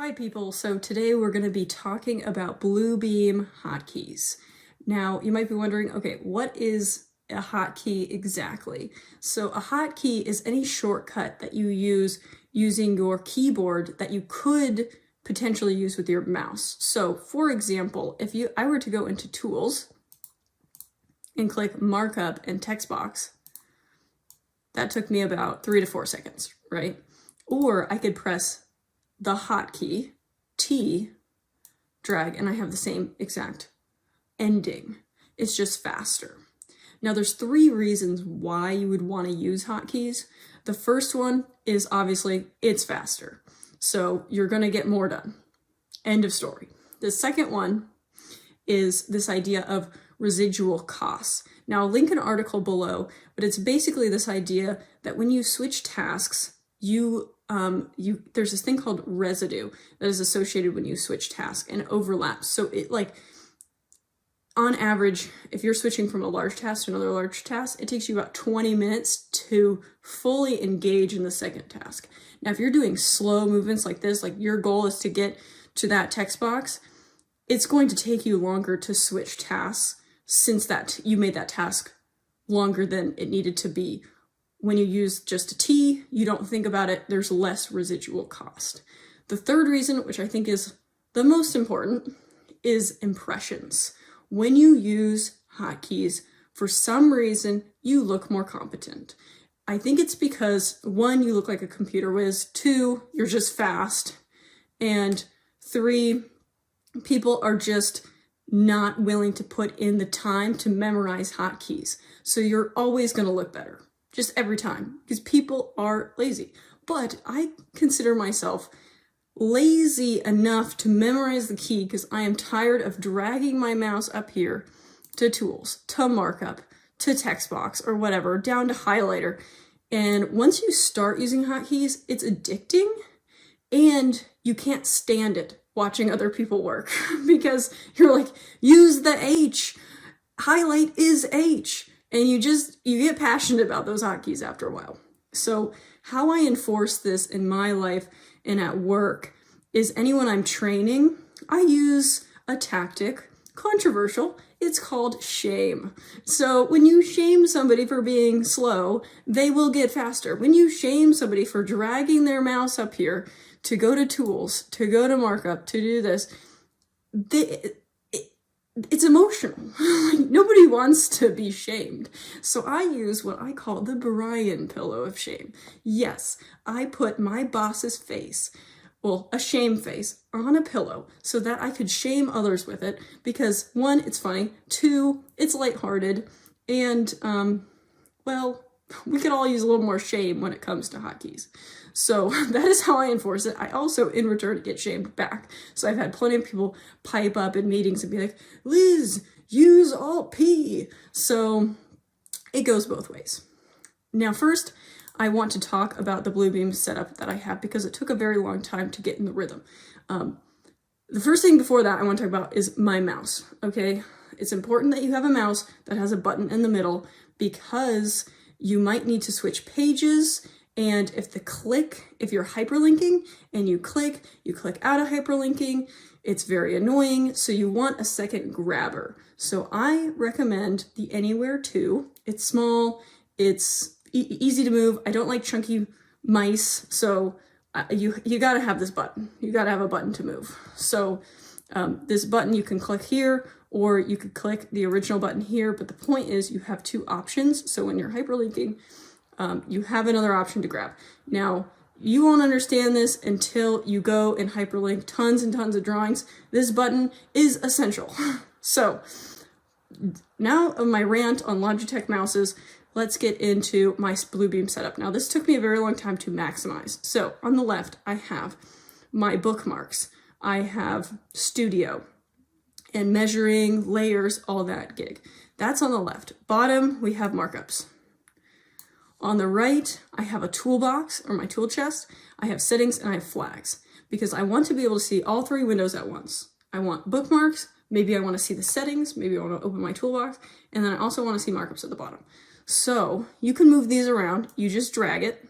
Hi people, so today we're going to be talking about Bluebeam hotkeys. Now you might be wondering, okay, what is a hotkey exactly? So a hotkey is any shortcut that you use using your keyboard that you could potentially use with your mouse. So for example, if I were to go into Tools and click Markup and Text Box, that took me about 3 to 4 seconds, right? Or I could press the hotkey, T, drag, and I have the same exact ending. It's just faster. Now there's 3 reasons why you would want to use hotkeys. The first one is obviously it's faster. So you're going to get more done. End of story. The second one is this idea of residual costs. Now I'll link an article below, but it's basically this idea that when you switch tasks, there's this thing called residue that is associated when you switch tasks and overlaps. So it on average, if you're switching from a large task to another large task, it takes you about 20 minutes to fully engage in the second task. Now, if you're doing slow movements like this, like your goal is to get to that text box, it's going to take you longer to switch tasks since you made that task longer than it needed to be. When you use just a T, you don't think about it, there's less residual cost. The third reason, which I think is the most important, is impressions. When you use hotkeys, for some reason, you look more competent. I think it's because 1, you look like a computer whiz, 2, you're just fast, and 3, people are just not willing to put in the time to memorize hotkeys. So you're always going to look better. Just every time, because people are lazy. But I consider myself lazy enough to memorize the key because I am tired of dragging my mouse up here to Tools, to Markup, to Text Box, or whatever, down to Highlighter. And once you start using hotkeys, it's addicting, and you can't stand it watching other people work because you're like, use the H, highlight is H. And you get passionate about those hotkeys after a while. So how I enforce this in my life and at work is anyone I'm training, I use a tactic, controversial, it's called shame. So when you shame somebody for being slow, they will get faster. When you shame somebody for dragging their mouse up here to go to Tools, to go to Markup, to do this, it's emotional. Nobody wants to be shamed. So I use what I call the Brian pillow of shame. Yes, I put my boss's face, well, a shame face, on a pillow so that I could shame others with it because 1, it's funny, 2, it's lighthearted, and, well, we could all use a little more shame when it comes to hotkeys. So that is how I enforce it. I also, in return, get shamed back. So I've had plenty of people pipe up in meetings and be like, Liz, use Alt-P. So it goes both ways. Now, first, I want to talk about the Bluebeam setup that I have because it took a very long time to get in the rhythm. The first thing before that I want to talk about is my mouse, okay? It's important that you have a mouse that has a button in the middle because you might need to switch pages. And if you're hyperlinking and you click out of hyperlinking, it's very annoying. So you want a second grabber. So I recommend the Anywhere 2. It's small, it's easy to move. I don't like chunky mice. So you gotta have this button. You gotta have a button to move. So this button you can click here, or you could click the original button here. But the point is you have 2 options. So when you're hyperlinking, you have another option to grab. Now, you won't understand this until you go and hyperlink tons and tons of drawings. This button is essential. So now of my rant on Logitech mouses, let's get into my Bluebeam setup. Now, this took me a very long time to maximize. So on the left, I have my bookmarks. I have Studio and measuring, layers, all that gig. That's on the left. Bottom, we have markups. On the right, I have a toolbox or my tool chest. I have settings and I have flags because I want to be able to see all 3 windows at once. I want bookmarks, maybe I want to see the settings, maybe I want to open my toolbox, and then I also want to see markups at the bottom. So you can move these around, you just drag it.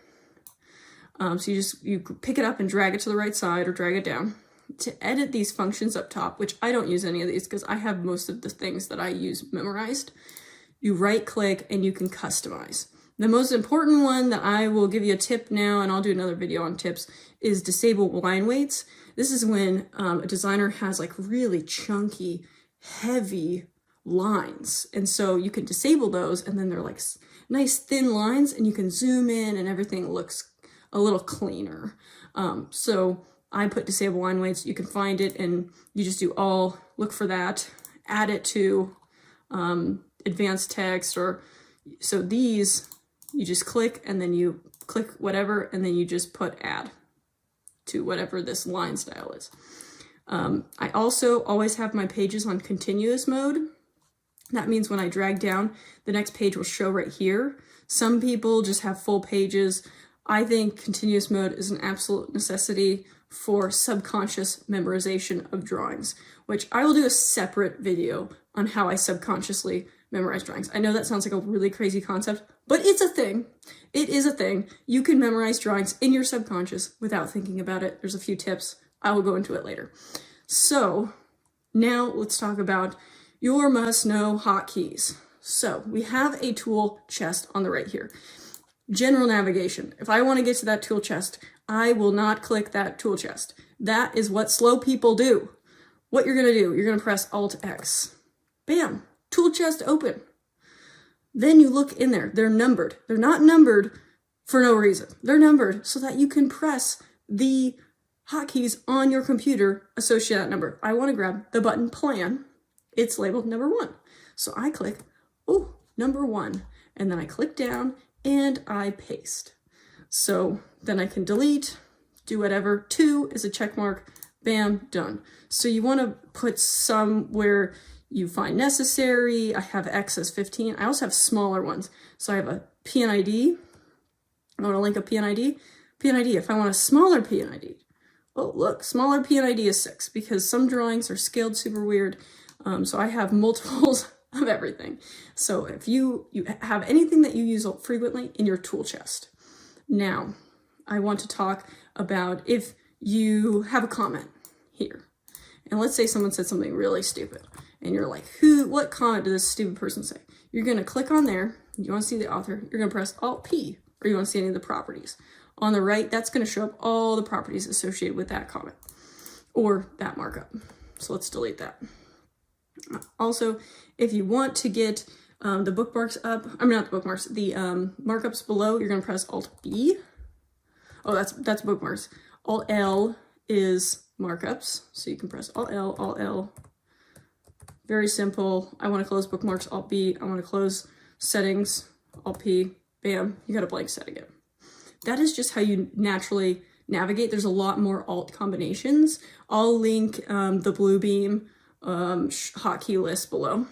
So you pick it up and drag it to the right side or drag it down. to edit these functions up top, which I don't use any of these because I have most of the things that I use memorized, you right click and you can customize. The most important one that I will give you a tip now, and I'll do another video on tips, is disable line weights. This is when a designer has like really chunky, heavy lines. And so you can disable those, and then they're like nice thin lines, and you can zoom in and everything looks a little cleaner. So I put disable line weights. You can find it and you just do all, look for that, add it to advanced text, or so these, you just click and then you click whatever, and then you just put add to whatever this line style is. I also always have my pages on continuous mode. That means when I drag down, the next page will show right here. Some people just have full pages. I think continuous mode is an absolute necessity for subconscious memorization of drawings, which I will do a separate video on how I subconsciously memorize drawings. I know that sounds like a really crazy concept, but it's a thing. It is a thing. You can memorize drawings in your subconscious without thinking about it. There's a few tips. I will go into it later. So now let's talk about your must-know hotkeys. So we have a tool chest on the right here. General navigation. If I want to get to that tool chest, I will not click that tool chest. That is what slow people do. What you're going to do, you're going to press Alt-X. Bam! Tool chest open. Then you look in there. They're numbered. They're not numbered for no reason. They're numbered so that you can press the hotkeys on your computer associate that number. I want to grab the button plan. It's labeled number 1. So I click, oh, number 1. And then I click down and I paste. So then I can delete, do whatever. 2 is a check mark. Bam, done. So you want to put some where you find necessary. I have X as 15. I also have smaller ones. So I have a PNID. I want to link a PNID. PNID, if I want a smaller PNID. Oh, look, smaller PNID is 6 because some drawings are scaled super weird. So I have multiples of everything. So if you have anything that you use frequently in your tool chest. Now, I want to talk about if you have a comment here. And let's say someone said something really stupid. And you're like, what comment did this stupid person say? You're going to click on there. You want to see the author. You're going to press Alt-P, or you want to see any of the properties. On the right, that's going to show up all the properties associated with that comment or that markup. So let's delete that. Also, if you want to get the bookmarks up, I mean, not the bookmarks, the markups below, you're going to press Alt-B. Oh, that's bookmarks. Alt-L is markups. So you can press Alt-L, Alt-L. Very simple. I want to close bookmarks, Alt-B. I want to close settings, Alt-P. Bam, you got a blank set again. That is just how you naturally navigate. There's a lot more alt combinations. I'll link the Bluebeam hotkey list below.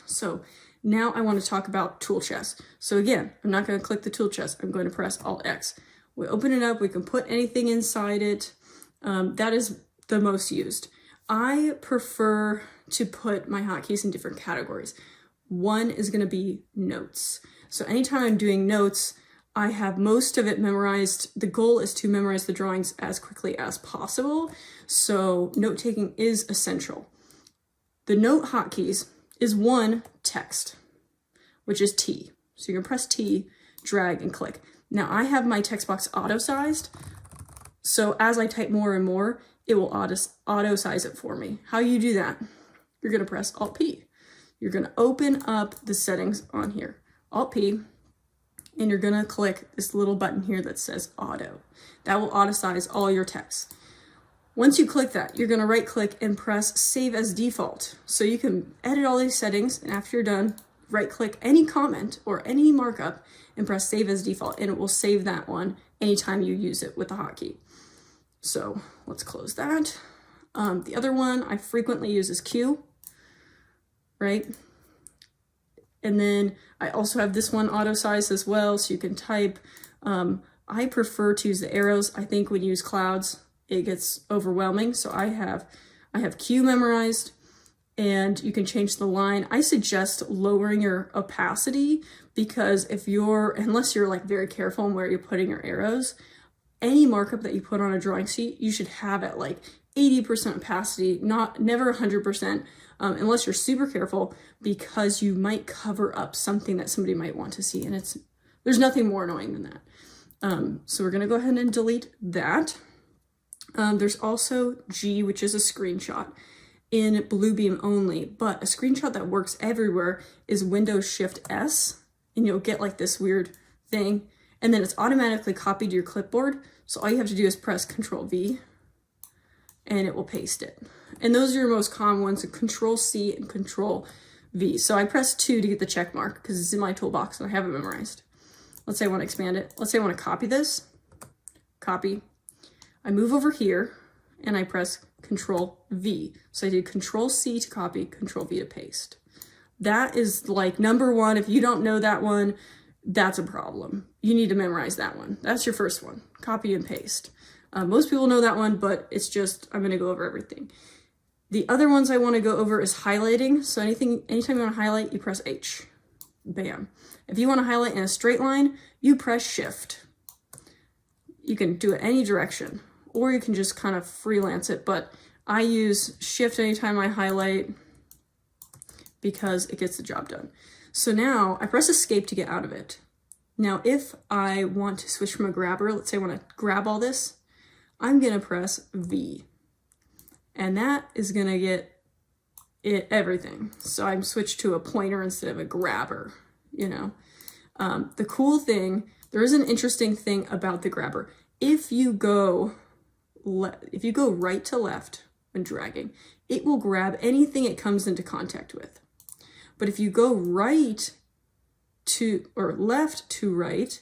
So now I want to talk about tool chest. So again, I'm not going to click the tool chest. I'm going to press Alt-X. We open it up. We can put anything inside it. That is the most used. I prefer to put my hotkeys in different categories. One is going to be notes. So anytime I'm doing notes, I have most of it memorized. The goal is to memorize the drawings as quickly as possible. So note-taking is essential. The note hotkeys is 1, text, which is T. So you're gonna press T, drag, and click. Now I have my text box auto-sized. So as I type more and more, it will auto-size it for me. How you do that? You're gonna press Alt-P. You're gonna open up the settings on here. Alt-P. And you're gonna click this little button here that says auto. That will auto-size all your text. Once you click that, you're gonna right click and press save as default. So you can edit all these settings, and after you're done, right click any comment or any markup and press save as default, and it will save that one anytime you use it with the hotkey. So let's close that. The other one I frequently use is Q, right? And then I also have this one auto-sized as well, so you can type. I prefer to use the arrows. I think when you use clouds, it gets overwhelming. So I have Q memorized, and you can change the line. I suggest lowering your opacity because unless you're like very careful on where you're putting your arrows, any markup that you put on a drawing sheet, you should have at like 80% opacity, never 100%, unless you're super careful, because you might cover up something that somebody might want to see, and there's nothing more annoying than that. So we're gonna go ahead and delete that. There's also G, which is a screenshot in Bluebeam only, but a screenshot that works everywhere is Windows Shift S, and you'll get like this weird thing, and then it's automatically copied to your clipboard. So all you have to do is press Control V, and it will paste it. And those are your most common ones, Control C and Control V. So I press 2 to get the check mark because it's in my toolbox and I have it memorized. Let's say I want to expand it. Let's say I want to copy this. Copy. I move over here and I press Control V. So I did Control C to copy, Control V to paste. That is like number one. If you don't know that one, that's a problem. You need to memorize that one. That's your first one. Copy and paste. Most people know that one, but it's just, I'm going to go over everything. The other ones I want to go over is highlighting. So anytime you want to highlight, you press H. Bam. If you want to highlight in a straight line, you press Shift. You can do it any direction, or you can just kind of freelance it, but I use Shift anytime I highlight because it gets the job done. So now I press Escape to get out of it. Now, if I want to switch from a grabber, let's say I want to grab all this, I'm going to press V, and that is going to get it everything. So I'm switched to a pointer instead of a grabber, you know. The cool thing, there is an interesting thing about the grabber. If you go right to left when dragging, it will grab anything it comes into contact with. But if you go right to, or left to right,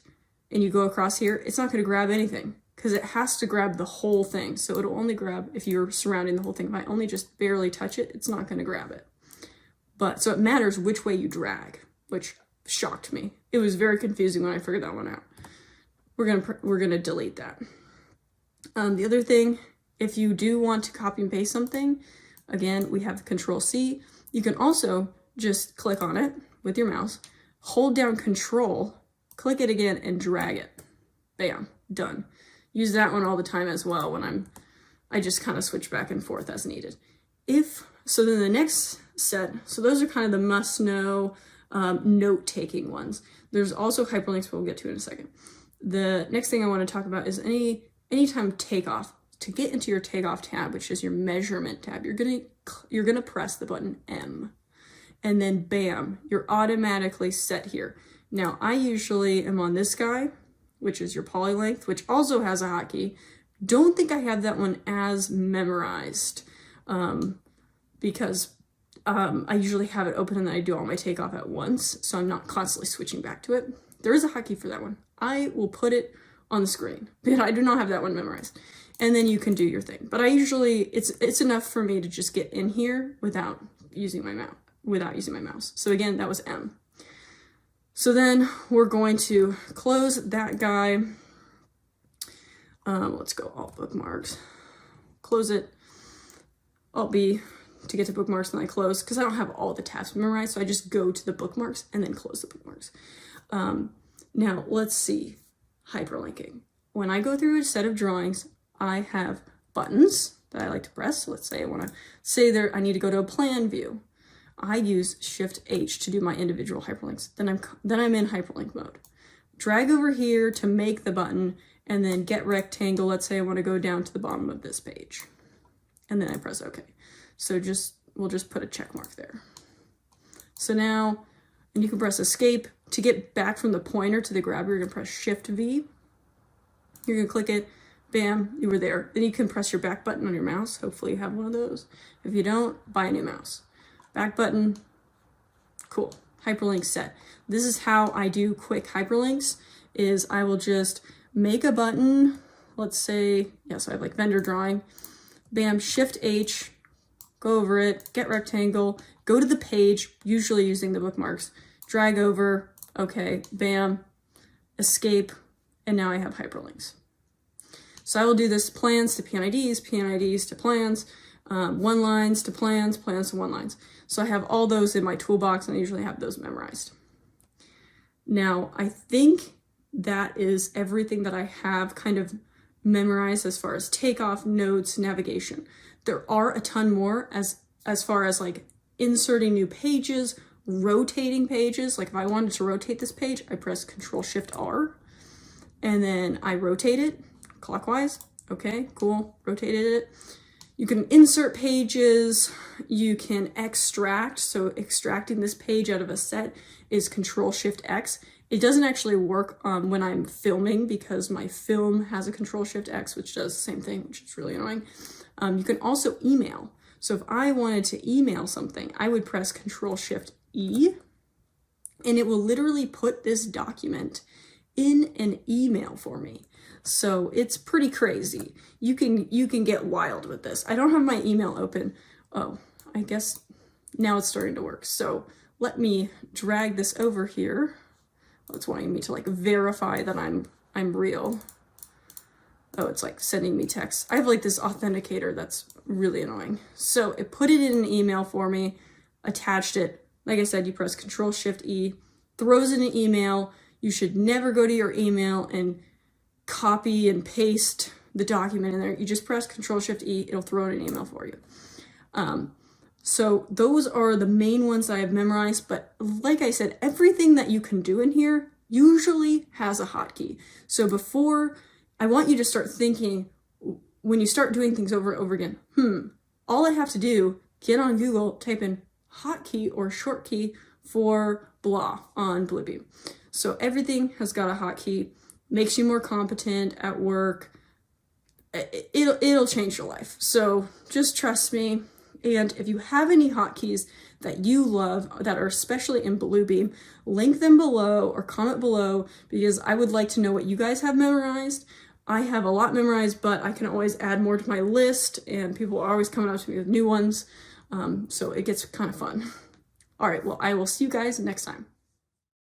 and you go across here, it's not going to grab anything because it has to grab the whole thing. So it'll only grab if you're surrounding the whole thing. If I only just barely touch it, it's not going to grab it. But so it matters which way you drag, which shocked me. It was very confusing when I figured that one out. We're gonna delete that. The other thing, if you do want to copy and paste something, again, we have Control C. You can also just click on it with your mouse, hold down Control, click it again, and drag it. Bam, done. Use that one all the time as well when I just kind of switch back and forth as needed. So then the next set, so those are kind of the must-know note-taking ones. There's also hyperlinks we'll get to in a second. The next thing I want to talk about is anytime Takeoff. To get into your Takeoff tab, which is your measurement tab, you're gonna press the button M, and then bam, you're automatically set here. Now I usually am on this guy, which is your poly length, which also has a hotkey. Don't think I have that one as memorized because I usually have it open and then I do all my Takeoff at once, so I'm not constantly switching back to it. There is a hotkey for that one. I will put it on the screen, but I do not have that one memorized. And then you can do your thing. But I usually, it's enough for me to just get in here without using my mouse. So again, that was M. So then we're going to close that guy. Let's go Alt bookmarks. Close it. Alt B to get to bookmarks, and I close because I don't have all the tabs memorized. So I just go to the bookmarks and then close the bookmarks. Now let's see, hyperlinking. When I go through a set of drawings, I have buttons that I like to press. So let's say I need to go to a plan view. I use Shift H to do my individual hyperlinks. Then I'm in hyperlink mode. Drag over here to make the button, and then get rectangle. Let's say I want to go down to the bottom of this page, and then I press OK. So we'll just put a check mark there. So now, and you can press Escape to get back from the pointer to the grabber. You're gonna press Shift V. You're gonna click it. Bam, you were there. Then you can press your back button on your mouse. Hopefully you have one of those. If you don't, buy a new mouse. Back button, cool. Hyperlink set. This is how I do quick hyperlinks, is I will just make a button. Let's say, so I have like vendor drawing. Bam, Shift H, go over it, get rectangle, go to the page, usually using the bookmarks, drag over, okay, bam, Escape, and now I have hyperlinks. So I will do this plans to PNIDs, PNIDs to plans, one lines to plans, plans to one lines. So I have all those in my toolbox, and I usually have those memorized. Now, I think that is everything that I have kind of memorized as far as takeoff, notes, navigation. There are a ton more as far as like inserting new pages, rotating pages. Like if I wanted to rotate this page, I press Control-Shift-R and then I rotate it clockwise. Okay, cool, rotated it. You can insert pages, you can extract. So extracting this page out of a set is Control-Shift-X. It doesn't actually work when I'm filming because my film has a Control-Shift-X, which does the same thing, which is really annoying. You can also email. So if I wanted to email something, I would press Control-Shift-E, and it will literally put this document in an email for me. So it's pretty crazy. You can get wild with this. I don't have my email open. Oh, I guess now it's starting to work. So let me drag this over here. Oh, it's wanting me to like verify that I'm real. Oh, it's like sending me text. I have like this authenticator that's really annoying. So it put it in an email for me, attached it. Like I said, you press Control-Shift-E, throws in an email. You should never go to your email and copy and paste the document in there. You just press Control-Shift-E, it'll throw in an email for you. So those are the main ones that I've memorized, but like I said, everything that you can do in here usually has a hotkey. So before, I want you to start thinking, when you start doing things over and over again, all I have to do, get on Google, type in hotkey or short key for blah on Bluebeam. So everything has got a hotkey, makes you more competent at work. It'll change your life. So just trust me. And if you have any hotkeys that you love that are especially in Bluebeam, link them below or comment below because I would like to know what you guys have memorized. I have a lot memorized, but I can always add more to my list and people are always coming up to me with new ones. So it gets kind of fun. All right, well, I will see you guys next time.